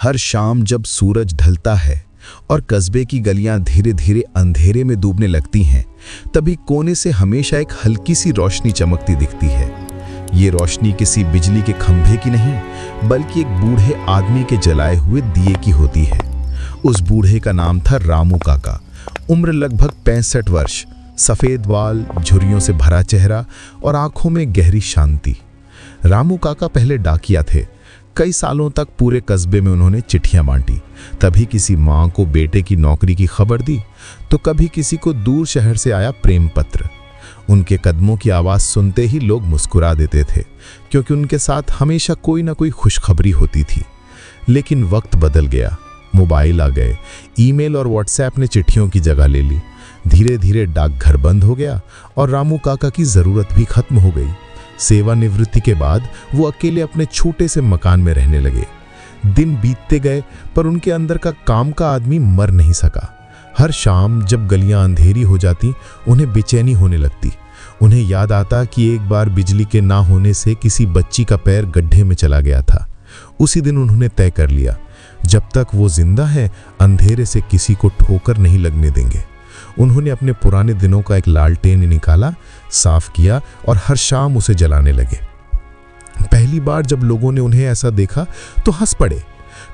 हर शाम जब सूरज ढलता है और कस्बे की गलियां धीरे धीरे अंधेरे में डूबने लगती हैं, तभी कोने से हमेशा एक हल्की सी रोशनी चमकती दिखती है। ये रोशनी किसी बिजली के खंभे की नहीं, बल्कि एक बूढ़े आदमी के जलाए हुए दिए की होती है। उस बूढ़े का नाम था रामू काका। उम्र लगभग 65 वर्ष, सफ़ेद बाल, झुर्रियों से भरा चेहरा और आंखों में गहरी शांति। रामू काका पहले डाकिया थे। कई सालों तक पूरे कस्बे में उन्होंने चिट्ठियां बांटी। तभी किसी माँ को बेटे की नौकरी की खबर दी, तो कभी किसी को दूर शहर से आया प्रेम पत्र। उनके कदमों की आवाज़ सुनते ही लोग मुस्कुरा देते थे, क्योंकि उनके साथ हमेशा कोई ना कोई खुशखबरी होती थी। लेकिन वक्त बदल गया, मोबाइल आ गए, ईमेल और व्हाट्सएप ने चिट्ठियों की जगह ले ली। धीरे धीरे डाकघर बंद हो गया और रामू काका की ज़रूरत भी खत्म हो गई। सेवानिवृत्ति के बाद वो अकेले अपने छोटे से मकान में रहने लगे। दिन बीतते गए, पर उनके अंदर का काम का आदमी मर नहीं सका। हर शाम जब गलियां अंधेरी हो जाती, उन्हें बेचैनी होने लगती। उन्हें याद आता कि एक बार बिजली के ना होने से किसी बच्ची का पैर गड्ढे में चला गया था। उसी दिन उन्होंने तय कर लिया, जब तक वो जिंदा है, अंधेरे से किसी को ठोकर नहीं लगने देंगे। उन्होंने अपने पुराने दिनों का एक लालटेन निकाला, साफ किया और हर शाम उसे जलाने लगे। पहली बार जब लोगों ने उन्हें ऐसा देखा तो हंस पड़े।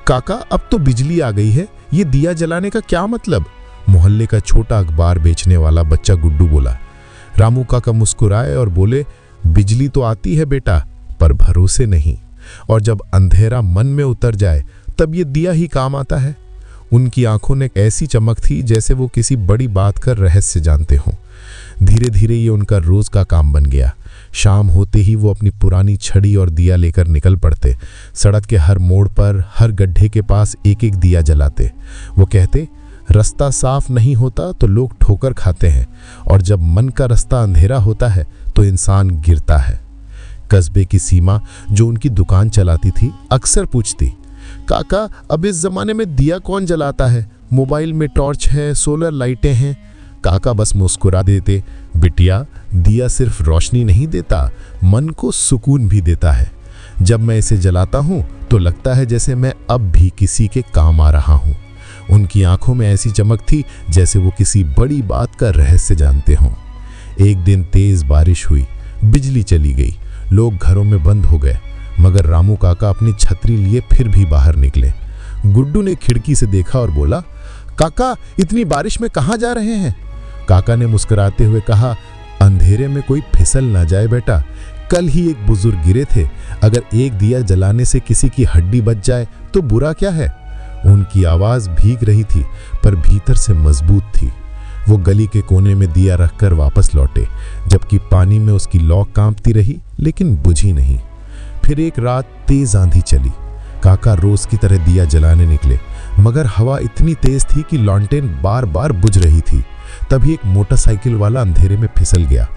काका, अब तो बिजली आ गई है, ये दिया जलाने का क्या मतलब? मोहल्ले का छोटा अखबार बेचने वाला बच्चा गुड्डू बोला। रामू काका मुस्कुराए और बोले, बिजली तो आती है बेटा, पर भरोसे नहीं। और जब अंधेरा मन में उतर जाए, तब ये दिया ही काम आता है। उनकी आंखों ने ऐसी चमक थी जैसे वो किसी बड़ी बात का रहस्य जानते हों। धीरे धीरे ये उनका रोज का काम बन गया। शाम होते ही वो अपनी पुरानी छड़ी और दिया लेकर निकल पड़ते। सड़क के हर मोड़ पर, हर गड्ढे के पास एक एक दिया जलाते। वो कहते, रास्ता साफ नहीं होता तो लोग ठोकर खाते हैं, और जब मन का रास्ता अंधेरा होता है तो इंसान गिरता है। कस्बे की सीमा, जो उनकी दुकान चलाती थी, अक्सर पूछती, काका, अब इस जमाने में दिया कौन जलाता है? मोबाइल में टॉर्च है, सोलर लाइटें हैं। काका बस मुस्कुरा देते, बिटिया, दिया सिर्फ रोशनी नहीं देता, मन को सुकून भी देता है। जब मैं इसे जलाता हूँ तो लगता है जैसे मैं अब भी किसी के काम आ रहा हूँ। उनकी आंखों में ऐसी चमक थी जैसे वो किसी बड़ी बात का रहस्य जानते हों। एक दिन तेज बारिश हुई, बिजली चली गई, लोग घरों में बंद हो गए, मगर रामू काका अपनी छतरी लिए फिर भी बाहर निकले। गुड्डू ने खिड़की से देखा और बोला, काका, इतनी बारिश में कहाँ जा रहे हैं? काका ने मुस्कुराते हुए कहा, अंधेरे में कोई फिसल ना जाए बेटा। कल ही एक बुजुर्ग गिरे थे, अगर एक दिया जलाने से किसी की हड्डी बच जाए तो बुरा क्या है? उनकी आवाज भीग रही थी, पर भीतर से मजबूत थी। वो गली के कोने में दिया रखकर वापस लौटे, जबकि पानी में उसकी लौ कांपती रही, लेकिन बुझी नहीं। फिर एक रात तेज आंधी चली। काका रोज की तरह दिया जलाने निकले, मगर हवा इतनी तेज थी कि लॉन्टेन बार बार बुझ रही थी। तभी एक मोटरसाइकिल वाला अंधेरे में फिसल गया।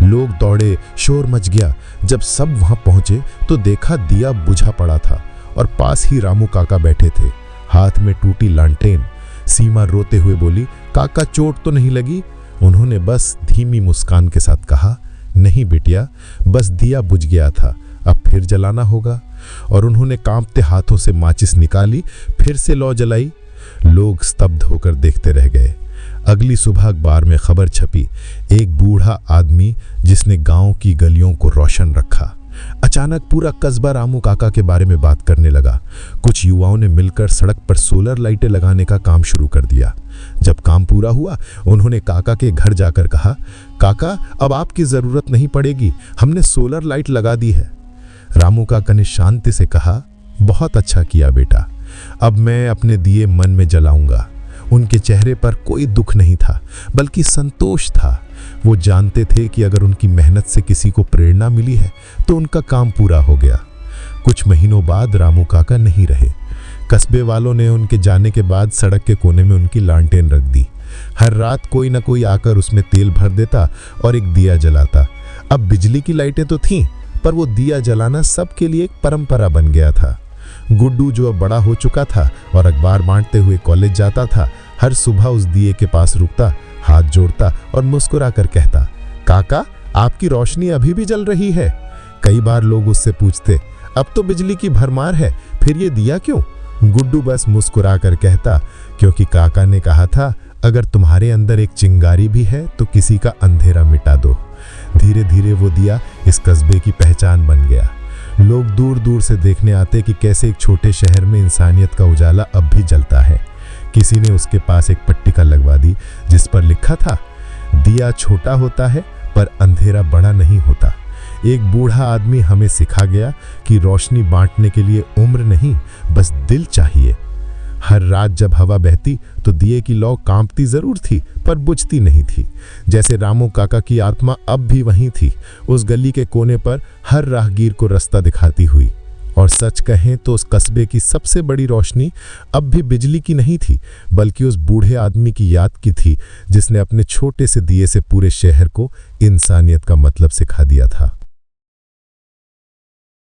लोग दौड़े, शोर मच गया। जब सब वहां पहुंचे तो देखा दिया बुझा पड़ा था और पास ही रामू काका बैठे थे, हाथ में टूटी लालटेन। सीमा रोते हुए बोली, काका, चोट तो नहीं लगी? उन्होंने बस धीमी मुस्कान के साथ कहा, नहीं बिटिया, बस दिया बुझ गया था, अब फिर जलाना होगा। और उन्होंने कांपते हाथों से माचिस निकाली, फिर से लौ जलाई। लोग स्तब्ध होकर देखते रह गए। अगली सुबह अखबार में खबर छपी, एक बूढ़ा आदमी जिसने गांव की गलियों को रोशन रखा। अचानक पूरा कस्बा रामू काका के बारे में बात करने लगा। कुछ युवाओं ने मिलकर सड़क पर सोलर लाइटें लगाने का काम शुरू कर दिया। जब काम पूरा हुआ, उन्होंने काका के घर जाकर कहा, काका, अब आपकी जरूरत नहीं पड़ेगी, हमने सोलर लाइट लगा दी है। रामू काका ने शांति से कहा, बहुत अच्छा किया बेटा, अब मैं अपने दिए मन में जलाऊंगा। उनके चेहरे पर कोई दुख नहीं था, बल्कि संतोष था। वो जानते थे कि अगर उनकी मेहनत से किसी को प्रेरणा मिली है तो उनका काम पूरा हो गया। कुछ महीनों बाद रामू काका नहीं रहे। कस्बे वालों ने उनके जाने के बाद सड़क के कोने में उनकी लालटेन रख दी। हर रात कोई ना कोई आकर उसमें तेल भर देता और एक दिया जलाता। अब बिजली की लाइटें तो थीं, पर वो दिया जलाना सबके लिए एक परंपरा बन गया था। गुड्डू, जो अब बड़ा हो चुका था और अखबार बांटते हुए कॉलेज जाता था, हर सुबह उस दिए के पास रुकता, हाथ जोड़ता और मुस्कुरा कर कहता, काका, आपकी रोशनी अभी भी जल रही है। कई बार लोग उससे पूछते, अब तो बिजली की भरमार है, फिर ये दिया क्यों? गुड्डू बस मुस्कुरा कर कहता, क्योंकि काका ने कहा था अगर तुम्हारे अंदर एक चिंगारी भी है तो किसी का अंधेरा मिटा दो। धीरे धीरे वो दिया इस कस्बे की पहचान बन गया। लोग दूर दूर से देखने आते कि कैसे एक छोटे शहर में इंसानियत का उजाला अब भी जलता है। किसी ने उसके पास एक पट्टिका लगवा दी जिस पर लिखा था, दिया छोटा होता है पर अंधेरा बड़ा नहीं होता। एक बूढ़ा आदमी हमें सिखा गया कि रोशनी बांटने के लिए उम्र नहीं, बस दिल चाहिए। हर रात जब हवा बहती तो दिए की लौ कांपती जरूर थी पर बुझती नहीं थी। जैसे रामू काका की आत्मा अब भी वहीं थी, उस गली के कोने पर हर राहगीर को रास्ता दिखाती हुई। और सच कहें तो उस कस्बे की सबसे बड़ी रोशनी अब भी बिजली की नहीं थी, बल्कि उस बूढ़े आदमी की याद की थी जिसने अपने छोटे से दिए से पूरे शहर को इंसानियत का मतलब सिखा दिया था।